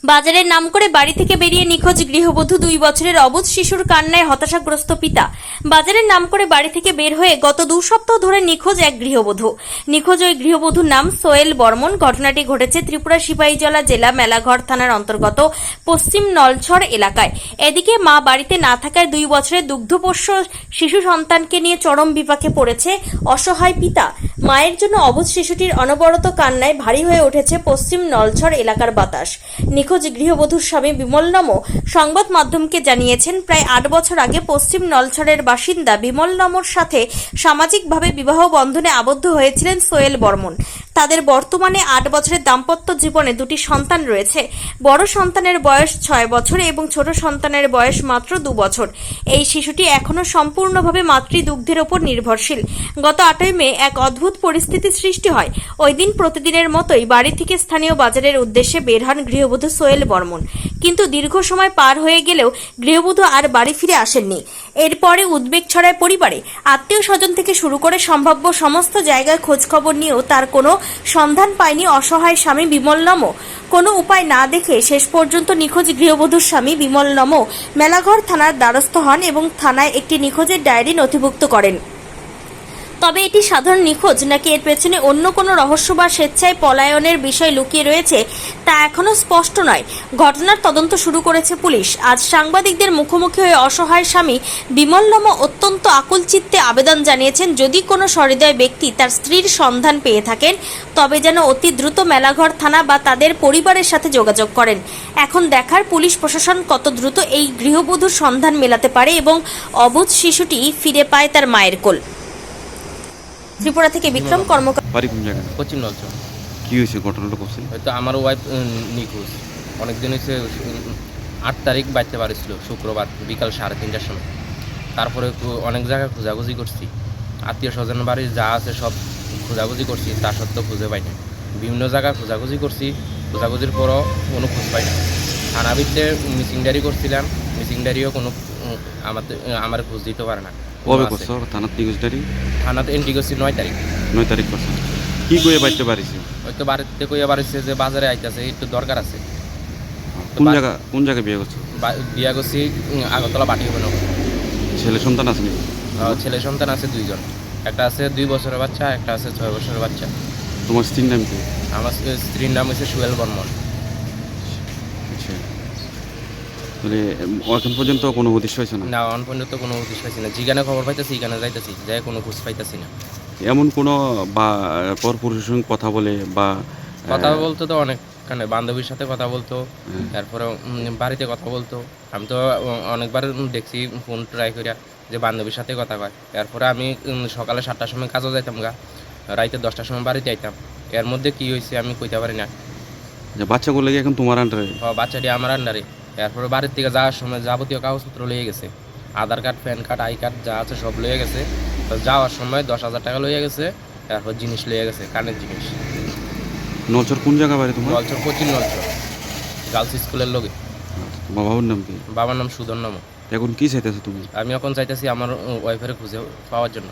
বাজারের নাম করে বাড়ি থেকে বেরিয়ে নিখোঁজ গৃহবধূ 2 বছরের অবুঝ শিশুর কান্নায় হতাশাগ্রস্ত পিতা। বাজারের নাম করে বাড়ি থেকে বের হয়ে গত 2 সপ্তাহ ধরে নিখোঁজ এক গৃহবধূ। নিখোঁজ ওই গৃহবধূর নাম সোহেল বর্মন। ঘটনাটি ঘটেছে ত্রিপুরা সিপাহীজলা জেলা মেলাঘর থানার অন্তর্গত পশ্চিম নলছড় এলাকায়। এদিকে মা বাড়িতে না থাকায় 2 বছরের দুগ্ধপোষ্য শিশু সন্তানকে নিয়ে চরম বিপাকে পড়েছে অসহায় পিতা। মায়ের জন্য অবুঝ শিশুটির অনবরত কান্নায় ভারী হয়ে উঠেছে পশ্চিম নলছড় এলাকার বাতাস। নিখোঁজ গৃহবধূর স্বামী বিমল নমো সংবাদ মাধ্যমকে জানিয়েছেন, প্রায় 8 বছর আগে পশ্চিম নলছড়ের বাসিন্দা বিমল নমোর সাথে সামাজিকভাবে বিবাহ বন্ধনে আবদ্ধ হয়েছিলেন সোহেল বর্মন। তাদের বর্তমানে 8 বছরের দাম্পত্য জীবনে 2টি সন্তান রয়েছে। বড় সন্তানের বয়স 6 বছর এবং ছোট সন্তানের বয়স মাত্র 2 বছর। এই শিশুটি এখনো সম্পূর্ণভাবে মাতৃদুগ্ধের ওপর নির্ভরশীল। গত 8ই মে এক অদ্ভুত পরিস্থিতির সৃষ্টি হয়। ওই দিন প্রতিদিনের মতোই বাড়ি থেকে স্থানীয় বাজারের উদ্দেশ্যে বের হন গৃহবধূ সোহেল বর্মন। কিন্তু দীর্ঘ সময় পার হয়ে গেলেও গৃহবধূ আর বাড়ি ফিরে আসেননি। এরপরে উদ্বেগ ছড়ায় পরিবারে। আত্মীয় স্বজন থেকে শুরু করে সম্ভাব্য সমস্ত জায়গায় খোঁজখবর নিয়েও তার কোনো সন্ধান পায়নি অসহায় স্বামী বিমল নমো। কোনো উপায় না দেখে শেষ পর্যন্ত নিখোঁজ গৃহবধূর স্বামী বিমল নমো মেলাঘর থানার দ্বারস্থ হন এবং থানায় একটি নিখোঁজের ডায়েরি নথিভুক্ত করেন। তবে এটি সাধারণ নিখোঁজ নাকি এর পেছনে অন্য কোনো রহস্য বা স্বেচ্ছায় পলায়নের বিষয় লুকিয়ে রয়েছে তা এখনো স্পষ্ট নয়। ঘটনার তদন্ত শুরু করেছে পুলিশ। আজ সাংবাদিকদের মুখোমুখি হয়ে অসহায় স্বামী বিমল নমো অত্যন্ত আকুল চিত্তে আবেদন জানিয়েছেন, যদি কোনো সহৃদয় ব্যক্তি তার স্ত্রীর সন্ধান পেয়ে থাকেন তবে যেন অতি দ্রুত মেলাঘর থানা বা তাদের পরিবারের সাথে যোগাযোগ করেন। এখন দেখার পুলিশ প্রশাসন কত দ্রুত এই গৃহবধূর সন্ধান মেলাতে পারে এবং অবুঝ শিশুটি ফিরে পায় তার মায়ের কোল। ত্রিপুরা থেকে বিক্রম কর্মকার। বাড়ি কোন জায়গায়? পশ্চিম নলছড়। কি হয়েছে ঘটনাটা করছে? হয়তো আমার ওয়াইফ নিখোঁজ অনেকদিন হয়েছে। 8 তারিখ বাড়তে পারছিল শুক্রবার বিকাল 3:30টার সময়। তারপরে অনেক জায়গায় খোঁজাখুঁজি করছি, আত্মীয় স্বজন বাড়ি যা আছে সব খোঁজাখুঁজি করছি, তা সত্ত্বেও খুঁজে পাই না। বিভিন্ন জায়গায় খোঁজাখুঁজি করছি, খোঁজাখুঁজির পরও কোনো খোঁজ পাই না। থানা ভিত্তিতে মিসিং ডায়েরি করছিলাম, মিসিং ডায়েরিও কোনো আমার খোঁজ দিতে পারে না। কবে করছো থানার নিউজ ডায়েরি? থানাতে এন্ট্রি করছি 9 তারিখ। 9 তারিখ করছো। কি কয়ে বাড়তে পারিস? হয়তো বাড়িতে কইয়া বাড়িছে যে বাজারে আইতেছে, একটু দরকার আছে। কোন জায়গায় বিয়ে করছো? বিয়া করছি আগরতলা বাটিগোবন। ছেলে সন্তান আছে নাকি? ছেলে সন্তান আছে 2 জন। একটা আছে 2 বছরের বাচ্চা, একটা আছে 6 বছরের বাচ্চা। তোমার স্ত্রীর নাম কি? আমার স্ত্রীর নাম হচ্ছে সোহেল বর্মন। আচ্ছা, তাহলে এখন পর্যন্ত কোনো উদ্দেশ্য হয়েছে না? না, এখন পর্যন্ত কোনো উদ্দেশ্য পাইছি না। যেখানে খবর পাইতেছি এখানে যাইতেছি, যাই কোনো খোঁজ পাইতেছি না। এমন কোনো বা পরপুরুষের সঙ্গে কথা বলে বা কথা বলতো তো অনেকখানে, বান্ধবীর সাথে কথা বলতো, তারপরে বাড়িতে কথা বলতো। আমি তো অনেকবার দেখছি ফোন ট্রাই করিয়া যে বান্ধবীর সাথে কথা কয়। এরপরে আমি সকালে 7টার সময় কাজও যাইতাম গা, রাইতে 10টার সময় বাড়িতে আইতাম। এর মধ্যে কি হয়েছে আমি কইতে পারি না। বাচ্চাগুলো কি এখন তোমার আন্ডারে? বাচ্চাটি আমার আন্ডারে। এরপরে বাড়ির থেকে যাওয়ার সময় যাবতীয় কাগজপত্র লইয়ে গেছে, Aadhaar card, PAN card, I card যা আছে সব লইয়ে গেছে। তো যাওয়ার সময় 10,000 টাকা লইয়ে গেছে। এরপর জিনিস লইয়ে গেছে, কানের জিনিস। নলছড় কোন জায়গা বাড়ি তোমার? নলছড়, পশ্চিম নলছড়, গার্লস স্কুলের লগে। বাবার নাম কি? বাবার নাম সুধন নমো। এখন কি চাইতেছো তুমি? আমি এখন চাইতেছি আমার ওয়াইফের খুঁজে পাওয়ার জন্য।